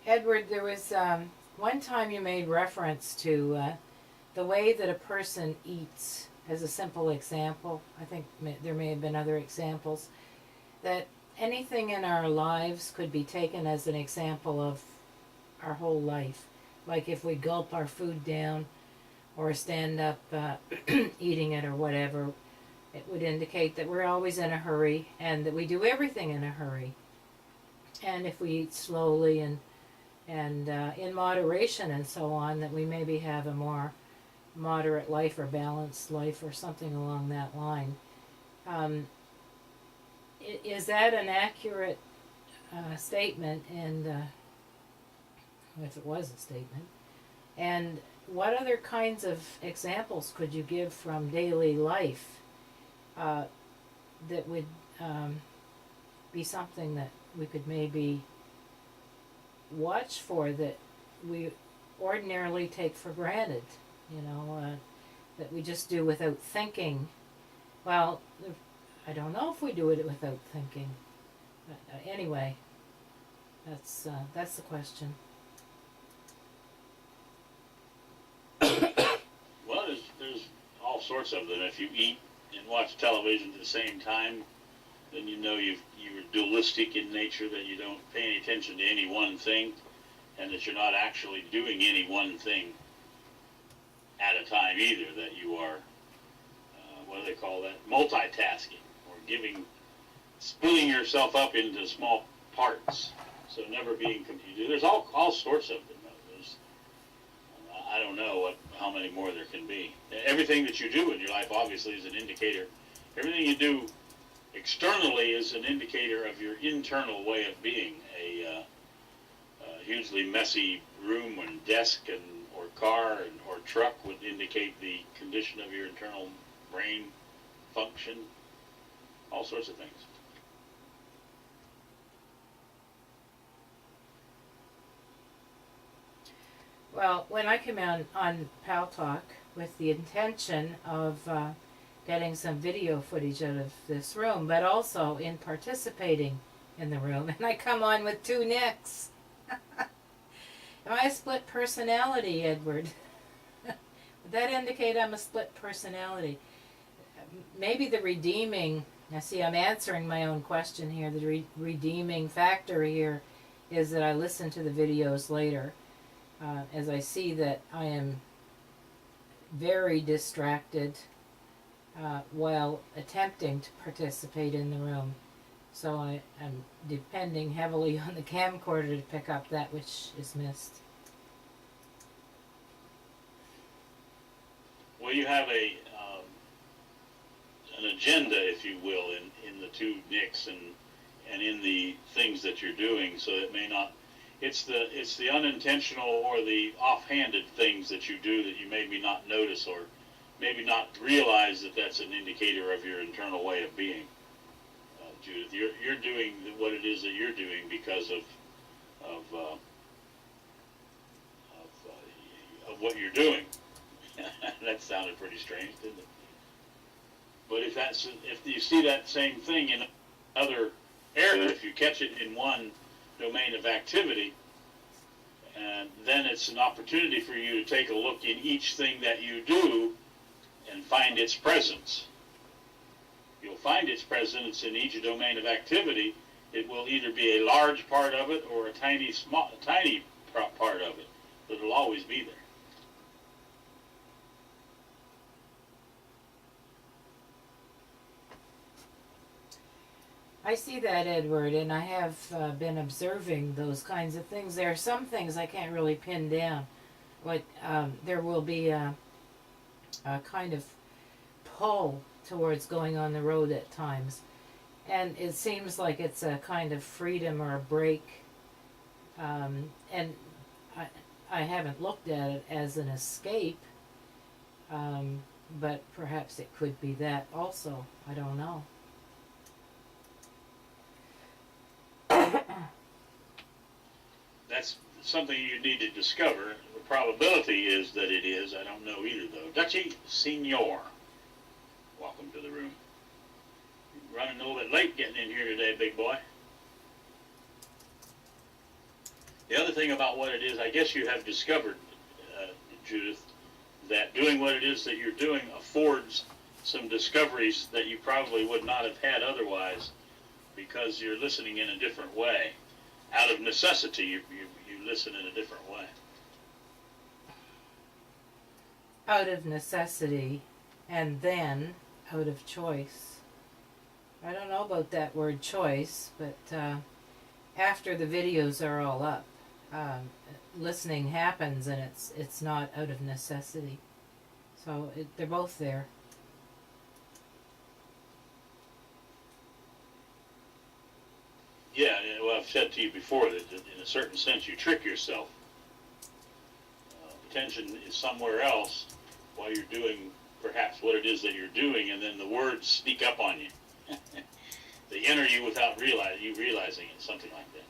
Edward, there was one time you made reference to the way that a person eats as a simple example. I think there may have been other examples. That anything in our lives could be taken as an example of our whole life. Like if we gulp our food down or stand up eating it or whatever, it would indicate that we're always in a hurry and that we do everything in a hurry. And if we eat slowly and in moderation and so on, that we maybe have a more moderate life or balanced life or something along that line. Is that an accurate statement? And if it was a statement, and what other kinds of examples could you give from daily life that would be something that we could maybe watch for, that we ordinarily take for granted, that we just do without thinking? Well, I don't know if we do it without thinking. Anyway, that's the question. Well, there's all sorts of them. If you eat and watch television at the same time, then you're dualistic in nature, that you don't pay any attention to any one thing, and that you're not actually doing any one thing at a time either, that you are, what do they call that, multitasking, or splitting yourself up into small parts, so never being confused. There's all sorts of them. I don't know how many more there can be. Everything that you do in your life obviously is an indicator. Everything you do externally is an indicator of your internal way of being. A hugely messy room and desk or car or truck would indicate the condition of your internal brain function. All sorts of things. Well, when I came on Paltalk with the intention of getting some video footage out of this room, but also in participating in the room, and I come on with two Nicks. Am I a split personality, Edward? Would that indicate I'm a split personality? Maybe the redeeming, now see, I'm answering my own question here, the redeeming factor here is that I listen to the videos later. As I see that I am very distracted while attempting to participate in the room. So I am depending heavily on the camcorder to pick up that which is missed. Well, you have an agenda, if you will, in the two Nicks and in the things that you're doing, so it may not. It's the unintentional or the offhanded things that you do that you maybe not notice or maybe not realize that that's an indicator of your internal way of being. Judith, you're doing what it is that you're doing because of what you're doing. That sounded pretty strange, didn't it? But if you see that same thing in other areas, if you catch it in one domain of activity, and then it's an opportunity for you to take a look in each thing that you do and find its presence. You'll find its presence in each domain of activity. It will either be a large part of it or a tiny part of it, but it'll always be there. I see that, Edward, and I have been observing those kinds of things. There are some things I can't really pin down. Like there will be a kind of pull towards going on the road at times. And it seems like it's a kind of freedom or a break. And I haven't looked at it as an escape, but perhaps it could be that also. I don't know. That's something you need to discover. The probability is that it is. I don't know either, though. Dutchie Senior, welcome to the room. You're running a little bit late getting in here today, big boy. The other thing about what it is, I guess you have discovered, Judith, that doing what it is that you're doing affords some discoveries that you probably would not have had otherwise, because you're listening in a different way. Out of necessity, you listen in a different way. Out of necessity, and then out of choice. I don't know about that word choice, but after the videos are all up, listening happens, and it's not out of necessity. So they're both there. Yeah, well, I've said to you before that in a certain sense you trick yourself. Attention is somewhere else while you're doing perhaps what it is that you're doing, and then the words sneak up on you. They enter you without realizing it, something like that.